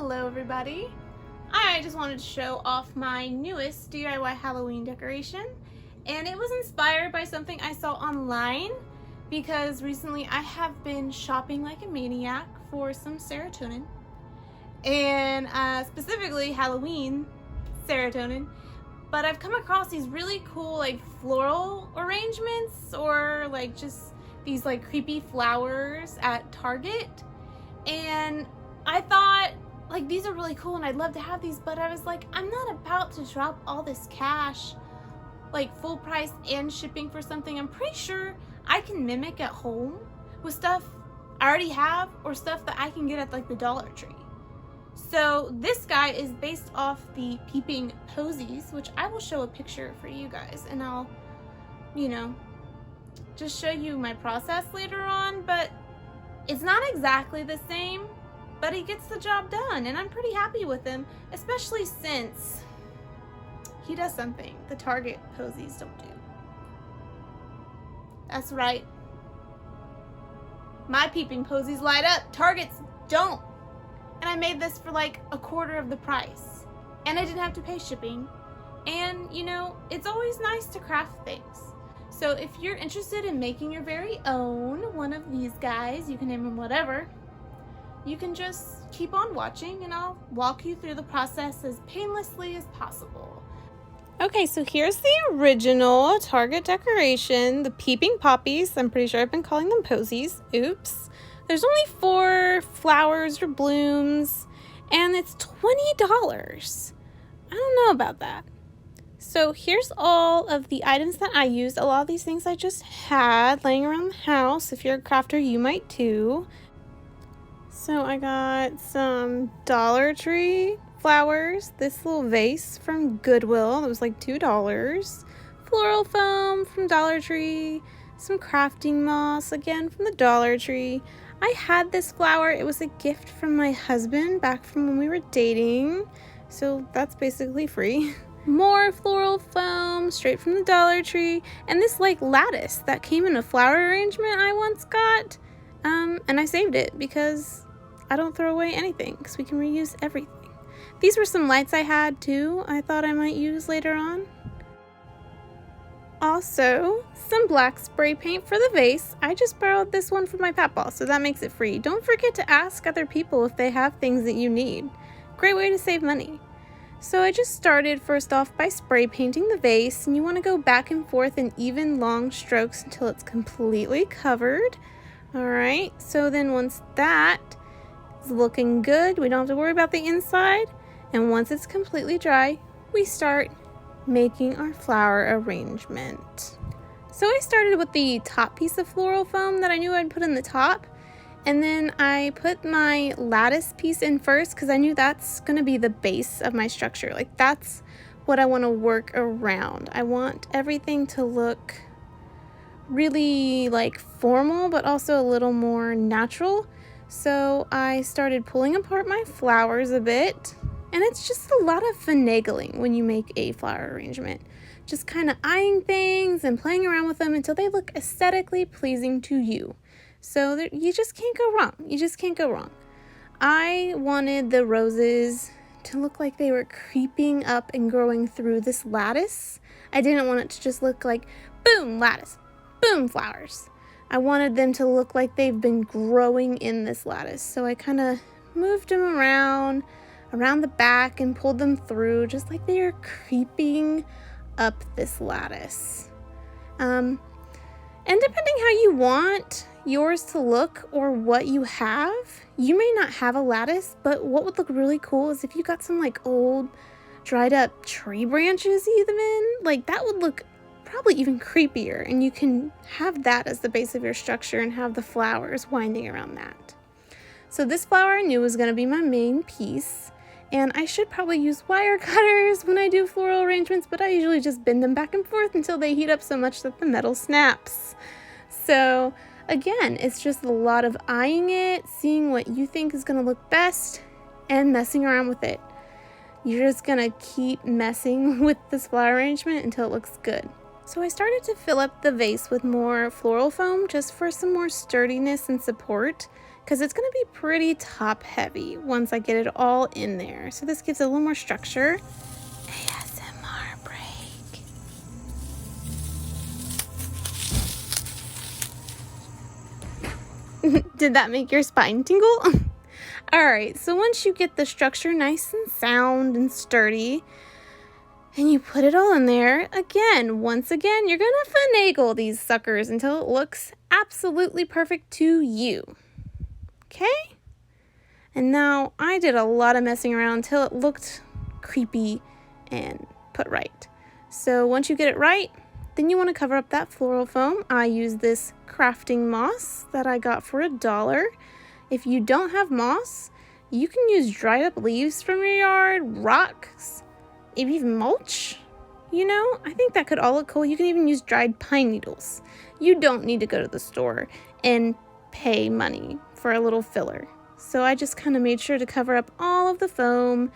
Hello everybody! I just wanted to show off my newest DIY Halloween decoration, and it was inspired by something I saw online because recently I have been shopping like a maniac for some serotonin, and specifically Halloween serotonin, but I've come across these really cool like floral arrangements or like just these like creepy flowers at Target, and I thought like these are really cool and I'd love to have these, but I was like, I'm not about to drop all this cash like full price and shipping for something I'm pretty sure I can mimic at home with stuff I already have or stuff that I can get at like the Dollar Tree. So this guy is based off the Peeping posies, which I will show a picture for you guys, and I'll, just show you my process later on, but it's not exactly the same, but he gets the job done, and I'm pretty happy with him, especially since he does something the Target posies don't do. That's right. My Peeping posies light up, Target's don't. And I made this for like a quarter of the price, and I didn't have to pay shipping, and it's always nice to craft things. So if you're interested in making your very own one of these guys, you can name them whatever, you can just keep on watching and I'll walk you through the process as painlessly as possible. Okay, so here's the original Target decoration, the Peeping poppies. I'm pretty sure I've been calling them posies. Oops. There's only 4 flowers or blooms, and it's $20. I don't know about that. So here's all of the items that I used. A lot of these things I just had laying around the house. If you're a crafter, you might too. So I got some Dollar Tree flowers, this little vase from Goodwill that was like $2, floral foam from Dollar Tree, some crafting moss again from the Dollar Tree. I had this flower, it was a gift from my husband back from when we were dating, so that's basically free. More floral foam straight from the Dollar Tree, and this like lattice that came in a flower arrangement I once got, and I saved it because I don't throw away anything because we can reuse everything. These were some lights I had too, I thought I might use later on. Also, some black spray paint for the vase. I just borrowed this one from my papaw, so that makes it free. Don't forget to ask other people if they have things that you need. Great way to save money. So I just started first off by spray painting the vase, and you want to go back and forth in even long strokes until it's completely covered. Alright, so then once that is looking good, we don't have to worry about the inside, and once it's completely dry, we start making our flower arrangement. So I started with the top piece of floral foam that I knew I'd put in the top, and then I put my lattice piece in first because I knew that's going to be the base of my structure. Like that's what I want to work around. I want everything to look really like formal but also a little more natural. So I started pulling apart my flowers a bit. And it's just a lot of finagling when you make a flower arrangement. Just kind of eyeing things and playing around with them until they look aesthetically pleasing to you. So you just can't go wrong. You just can't go wrong. I wanted the roses to look like they were creeping up and growing through this lattice. I didn't want it to just look like boom, lattice, boom, flowers. I wanted them to look like they've been growing in this lattice. So I kind of moved them around the back and pulled them through just like they are creeping up this lattice. And depending how you want yours to look or what you have, you may not have a lattice, but what would look really cool is if you got some like old dried up tree branches even, like that would look probably even creepier, and you can have that as the base of your structure and have the flowers winding around that. So this flower I knew was going to be my main piece. And I should probably use wire cutters when I do floral arrangements, but I usually just bend them back and forth until they heat up so much that the metal snaps. So again, it's just a lot of eyeing it, seeing what you think is going to look best, and messing around with it. You're just going to keep messing with this flower arrangement until it looks good. So I started to fill up the vase with more floral foam just for some more sturdiness and support, because it's going to be pretty top heavy once I get it all in there. So this gives it a little more structure. ASMR break. Did that make your spine tingle? Alright, so once you get the structure nice and sound and sturdy, and you put it all in there, once again, you're gonna finagle these suckers until it looks absolutely perfect to you. Okay? And now I did a lot of messing around until it looked creepy and put right. So once you get it right, then you want to cover up that floral foam. I use this crafting moss that I got for $1. If you don't have moss, you can use dried up leaves from your yard, rocks, even mulch. You know, I think that could all look cool. You can even use dried pine needles. You don't need to go to the store and pay money for a little filler. So I just kind of made sure to cover up all of the foam,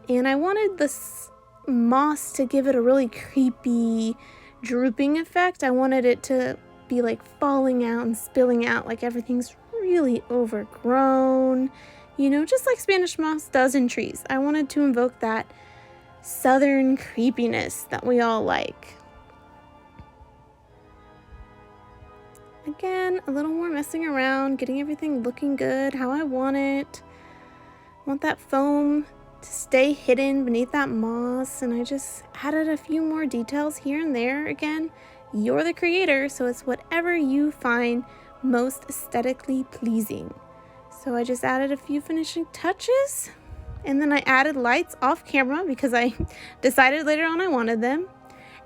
and I wanted this moss to give it a really creepy drooping effect. I wanted it to be like falling out and spilling out, like everything's really overgrown, you know, just like Spanish moss does in trees. I wanted to invoke that southern creepiness that we all like. Again, a little more messing around, getting everything looking good how I want it. I want that foam to stay hidden beneath that moss, and I just added a few more details here and there. Again, you're the creator, so it's whatever you find most aesthetically pleasing. So I just added a few finishing touches, and then I added lights off camera because I decided later on I wanted them.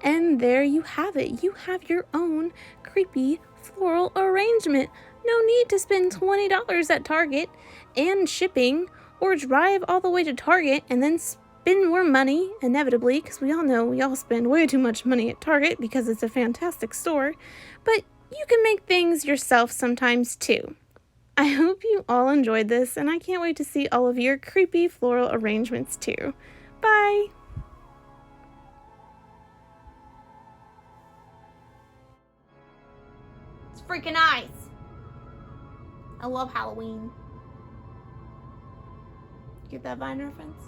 And there you have it. You have your own creepy floral arrangement. No need to spend $20 at Target and shipping, or drive all the way to Target and then spend more money, inevitably, because we all know we all spend way too much money at Target because it's a fantastic store. But you can make things yourself sometimes too. I hope you all enjoyed this, and I can't wait to see all of your creepy floral arrangements too. Bye! It's freaking nice! I love Halloween. Get that Vine reference?